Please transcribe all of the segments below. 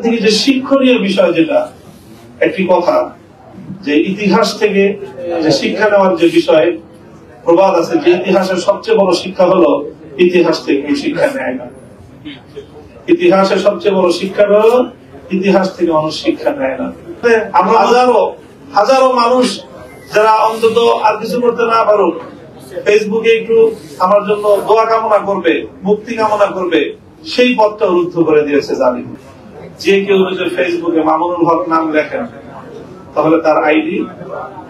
থেকে যে শিক্ষণীয় বিষয়, যেটা একটি কথা যে ইতিহাস থেকে যে শিক্ষা নেওয়ার যে বিষয় প্রবাদ আছে, যে ইতিহাসের সবচেয়ে বড় শিক্ষা হলো ইতিহাস থেকে শিক্ষা নেয় না। ইতিহাসের সবচেয়ে বড় শিক্ষা হলো ইতিহাস থেকে মানুষ শিক্ষা নেয় না। আমরা হাজারো মানুষ যারা অন্তত আর কিছু করতে না পারুক, ফেসবুকে একটু আমার জন্য দোয়া কামনা করবে, মুক্তি কামনা করবে, সেই পথটা রুদ্ধ করে দিয়েছে জালিম। যে কেউ যদি ফেসবুকে মামুনুল হক নাম লেখেন, তাহলে তার আইডি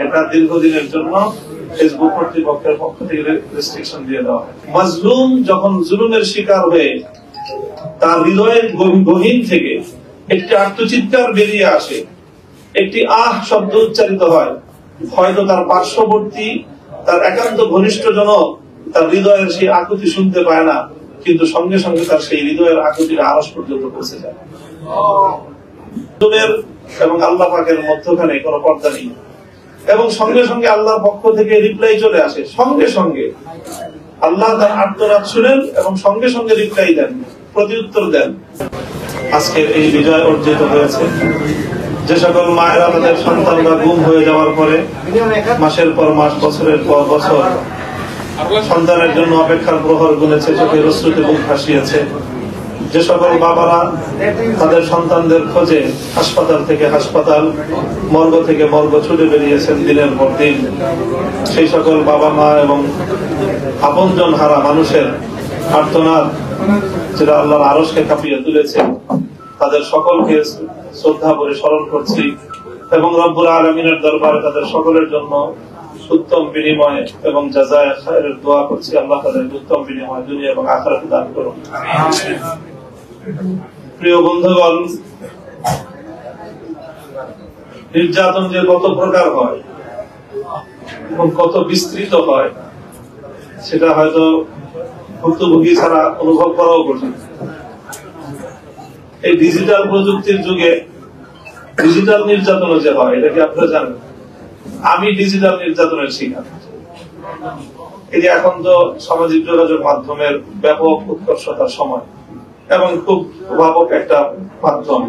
এটা দীর্ঘদিনের জন্য ফেসবুক কর্তৃপক্ষের পক্ষ থেকে রেস্ট্রিকশন দিয়ে দেওয়া হয়। মাজলুম যখন জুলুমের শিকার হয়ে তার হৃদয়ের গহীন থেকে একটি আর্তচিৎকার বেরিয়ে আসে, একটি আহ শব্দ উচ্চারিত হয়, হয়তো তার পার্শ্ববর্তী, তার একান্ত ঘনিষ্ঠ জন তার হৃদয়ের সেই আকুতি শুনতে পায় না, কিন্তু সঙ্গে সঙ্গে তার সেই হৃদয়ের আকুতির আরশ পর্যন্ত পৌঁছে যায়। এবং আল্লাহ পাকের মধ্যখানে কোনো পর্দা নেই, এবং সঙ্গে সঙ্গে আল্লাহর পক্ষ থেকে রিপ্লাই চলে আসে। সঙ্গে সঙ্গে আল্লাহ তার আর্তনাদ শুনেন এবং সঙ্গে সঙ্গে রিপ্লাই দেন, প্রতিউত্তর দেন। আজকের এই বিজয় অর্জিত হয়েছে। যে সকল মায়েরা তাদের সন্তানরা গুম হয়ে যাওয়ার পরে মাসের পর মাস, বছরের পর বছর সন্তানের জন্য অপেক্ষার প্রহর গুনেছে, চোখের অশ্রুতে বুক ভাসিয়েছে, যে সকল বাবারা তাদের সন্তানদের খোঁজে হাসপাতাল থেকে হাসপাতাল, মর্গ থেকে মর্গ ছুটে বেরিয়েছেন দিনের পর দিন, সেই সকল বাবা মা এবং আপনজন হারা মানুষের আর্তনাদ যেটা আল্লাহর আরশকে কাঁপিয়ে তুলেছে, তাদের সকলকে শ্রদ্ধা করে স্মরণ করছি এবং রব্বুল আলামিনের দরবারে তাদের সকলের জন্য উত্তম বিনিময় এবং জাযায়ে খায়রের দোয়া করছি। আল্লাহ তাদের উত্তম বিনিময় দুনিয়া এবং আখিরাতে দান করুন। প্রিয় বন্ধুগণ, নির্যাতন যে কত প্রকার হয় এবং কত বিস্তৃত হয়, সেটা হয়তো ভুক্তভোগী ছাড়া অনুভব করাও কঠিন। এই ডিজিটাল প্রযুক্তির যুগে ডিজিটাল নির্যাতন যে হয়, এটা কি আপনারা জানেন? আমি ডিজিটাল নির্যাতনের শিকার। এই যে এখন তো সামাজিক যোগাযোগ মাধ্যমের ব্যাপক উৎকর্ষতার সময় এবং খুব প্রভাবক একটা মাধ্যম।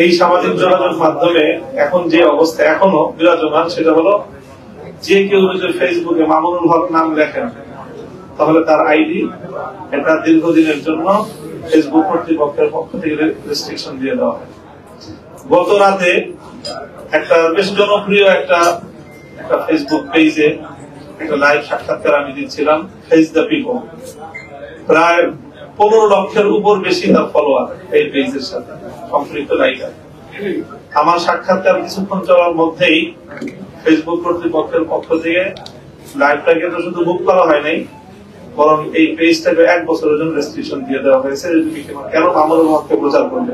এই সামাজিক যোগাযোগ মাধ্যমে এখন যে অবস্থা এখনো বিরাজমান, সেটা হলো যে কেউ যদি ফেসবুকে মামুনুল হক নাম লেখেন, তাহলে তার আইডি এটা দীর্ঘদিনের জন্য ফেসবুক কর্তৃপক্ষের পক্ষ থেকে রেস্ট্রিকশন দিয়ে দেওয়া হয়। গত রাতে একটা বেশ জনপ্রিয় একটা ফেসবুক পেজে একটা লাইভ সাক্ষাৎকার আমি দিচ্ছিলাম, ফেস দ্য পিপল। প্রায় 15 লক্ষের উপর বেশি তার ফলোয়ার এই পেজের সাথে সম্পৃক্ত লাইকার। আমার সাক্ষাৎকার কিছুক্ষণ চলার মধ্যেই ফেসবুক কর্তৃপক্ষের পক্ষ থেকে লাইভটাকে তো শুধু বুক করা হয় নাই, বরং এই পেজটাকে 1 বছরের জন্য রেস্ট্রিকশন দিয়ে দেওয়া হয়েছে। কেন? মামুনুল হককে প্রচার করবে।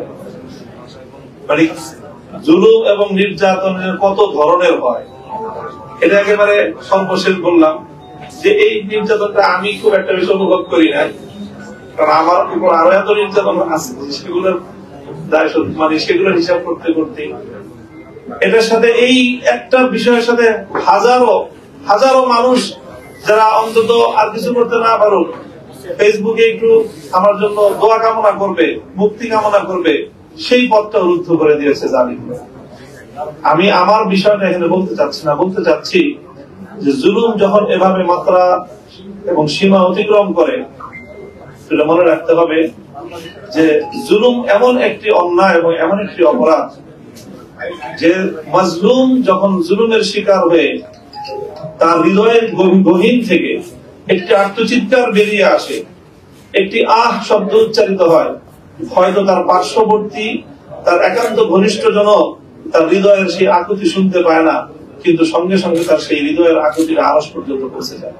মানে জুলুম এবং নির্যাতনের কত ধরনের হয়, এটা একেবারে সর্বশেষ বললাম যে এই নির্যাতনটা আমি খুব একটা বেশি অনুভব করি না, কারণ আমার উপর আরো এত নির্যাতন আছে, সেগুলোর মানে সেগুলোর হিসাব করতে করতে এটার সাথে এই একটা বিষয়ের সাথে হাজারো মানুষ যারা অন্তত আর কিছু করতে না পারুক, ফেসবুকে একটু আমার জন্য দোয়া কামনা করবে, মুক্তি কামনা করবে, সেই পথটা রুদ্ধ করে দিয়েছে জালিম। আমি আমার বিষয়টা এখানে বলতে চাচ্ছি না, বলতে চাচ্ছি যে জুলুম যখন এভাবে মাত্রা এবং সীমা অতিক্রম করে, সেটা মনে রাখতে হবে যে জুলুম এমন একটি অন্যায় এবং এমন একটি অপরাধ, যে মাজলুম যখন জুলুমের শিকার হয়ে তার হৃদয়ের গহীন থেকে একটি আর্তচিৎকার বেরিয়ে আসে, একটি আহ শব্দ উচ্চারিত হয়, হয়তো তার পার্শ্ববর্তী, তার একান্ত ঘনিষ্ঠ জন তার হৃদয়ের সেই আকুতি শুনতে পায় না, কিন্তু সঙ্গে সঙ্গে তার সেই হৃদয়ের আকুতির আরশ পর্যন্ত পৌঁছে যায়,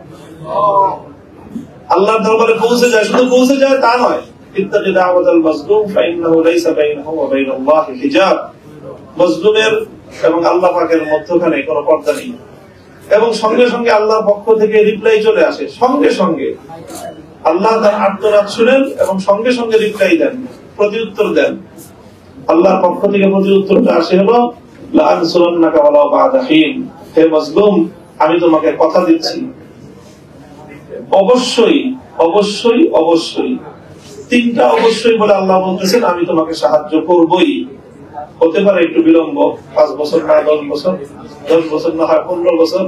আল্লাহর দরবারে পৌঁছে যায়। শুধু পৌঁছে যায় তা নয়, ইত্তাকি দাওয়াতাল মাজলুম ফাইন্নাহু লাইসা বাইনাহু ওয়া বাইনাল্লাহি হিজাব। মাজলুমের এবং আল্লাহ পাকের মধ্যখানে কোনো পর্দা নেই, এবং সঙ্গে সঙ্গে আল্লাহর পক্ষ থেকে রিপ্লাই চলে আসে। সঙ্গে সঙ্গে আল্লাহ তার আর্তনাদ শুনেন এবং সঙ্গে সঙ্গে রিপ্লাই দেন, প্রতিউত্তর দেন। আল্লাহর পক্ষ থেকে প্রতিউত্তরটা আসে হলো লা আনসুরান্নাকা ওয়ালাউ বা'দা হিন। হে মাজলুম, আমি তোমাকে কথা দিচ্ছি, অবশ্যই অবশ্যই অবশ্যই তিনটা অবশ্যই বলে আল্লাহ বলতেছেন আমি তোমাকে সাহায্য করবই। হতে পারে একটু বিলম্ব, 5 বছর না 10 বছর, 10 বছর না হয় 15 বছর,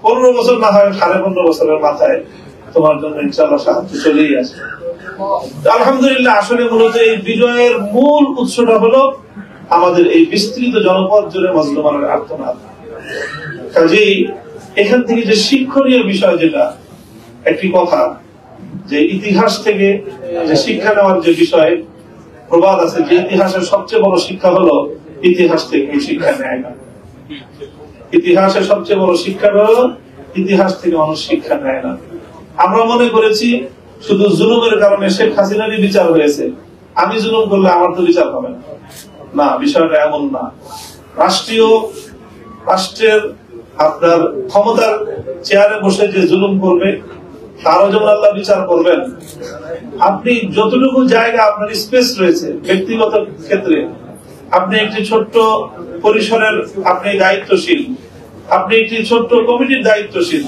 15 বছর না হয় 15.5 বছরের মাথায় তোমার জন্য ইনশাআল্লাহ সাহায্য চলেই আসবে। আলহামদুলিল্লাহ, আসলে মূলত এই বিজয়ের মূল উৎসটা হলো আমাদের এই বিস্তৃত জনপদ জুড়ে মজলুমানের আর্তনাদ। কাজেই এখান থেকে যে শিক্ষণীয় বিষয়, যেটা একটি কথা যে ইতিহাস থেকে যে শিক্ষা নেওয়ার যে বিষয়, প্রবাদ আছে যে ইতিহাসের সবচেয়ে বড় শিক্ষা হলো ইতিহাস থেকে শিক্ষা নেয় না। ইতিহাসের সবচেয়ে বড় শিক্ষা হলো ইতিহাস থেকে মানুষ শিক্ষা নেয় না। আমরা মনে করেছি শুধু জুলুমের কারণে শেখ হাসিনারই বিচার হয়েছে, আমি জুলুম করলে আমার তো বিচার হবে না। না, বিষয়টা এমন না। রাষ্ট্রের আপনার ক্ষমতার চেয়ারে বসে যে জুলুম করবে তারও যেমন আল্লাহ বিচার করবেন। আপনি যতটুকু জায়গা আপনার স্পেস রয়েছে ব্যক্তিগত ক্ষেত্রে, আপনি একটি ছোট্ট পরিসরের আপনি দায়িত্বশীল, আপনি একটি ছোট্ট কমিটির দায়িত্বশীল,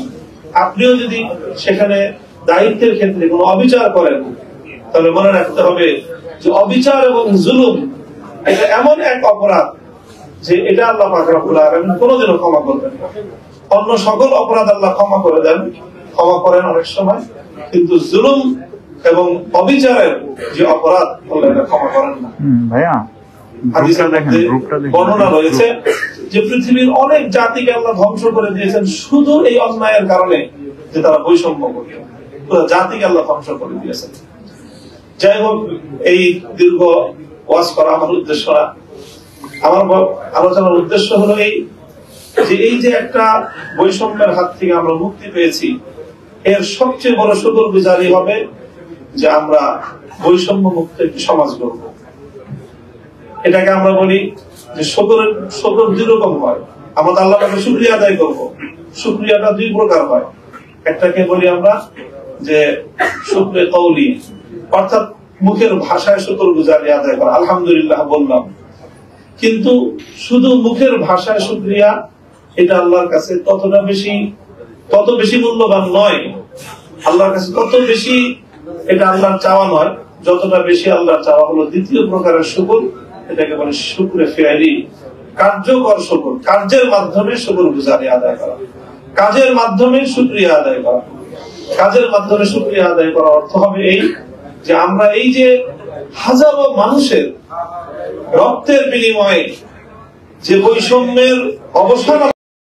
আপনিও যদি সেখানে দায়িত্বের ক্ষেত্রে কোনো অবিচার করেন, তাহলে মনে রাখতে হবে যে অবিচার এবং জুলুম এটা এমন এক অপরাধ যে এটা আল্লাহ পাক রব্বুল আলামিন কোনোদিনও ক্ষমা করবেন না। অন্য সকল অপরাধ আল্লাহ ক্ষমা করে দেন, ক্ষমা করেন অনেক সময়, কিন্তু জুলুম এবং অবিচারের যে অপরাধ আল্লাহ এটা ক্ষমা করেন না। ভাইয়া, হাদিসের মধ্যে বর্ণনা রয়েছে যে পৃথিবীর অনেক জাতিকে আল্লাহ ধ্বংস করে দিয়েছেন শুধু এই অন্যায়ের কারণে যে তারা বৈষম্য করত, পুরো জাতিকে আল্লাহ ধ্বংস করে দিয়েছেন। যাই হোক, এই দীর্ঘ ওয়াজ করা আমার উদ্দেশ্য না। আমার আলোচনার উদ্দেশ্য হলো এই যে একটা বৈষম্যের হাত থেকে আমরা মুক্তি পেয়েছি, এর সবচেয়ে বড় শুকরগুজারি হবে যে আমরা বৈষম্য মুক্ত একটি সমাজ গড়ব। এটাকে আমরা বলি যে শুকর 2 রকম হয়। আমরা আল্লাহ পাকের শুকরিয়া আদায় করব। শুকরিয়াটা 2 প্রকার হয়। একটাকে বলি আমরা যে শুকরে কওলি, অর্থাৎ মুখের ভাষায় শুকরগুজারি আদায় করা, আলহামদুলিল্লাহ বললাম। কিন্তু শুধু মুখের ভাষায় শুকরিয়া, এটা আল্লাহর কাছে তত বেশি মূল্যবান নয়। আল্লাহর কাছে তত বেশি এটা আল্লাহর চাওয়া নয়, যতটা বেশি আল্লাহর চাওয়া হলো দ্বিতীয় প্রকারের শুকর, এটাকে বলে শুকরে ফেয়ালি, কার্যকর শুকর, কার্যের মাধ্যমে শুকরগুজারি আদায় করা, কাজের মাধ্যমে শুকরিয়া আদায় করা। কাজের মাধ্যমে শুকরিয়া আদায় করা অর্থ হবে এই যে আমরা এই যে হাজারো মানুষের রক্তের বিনিময়ে যে বৈষম্যের অবসান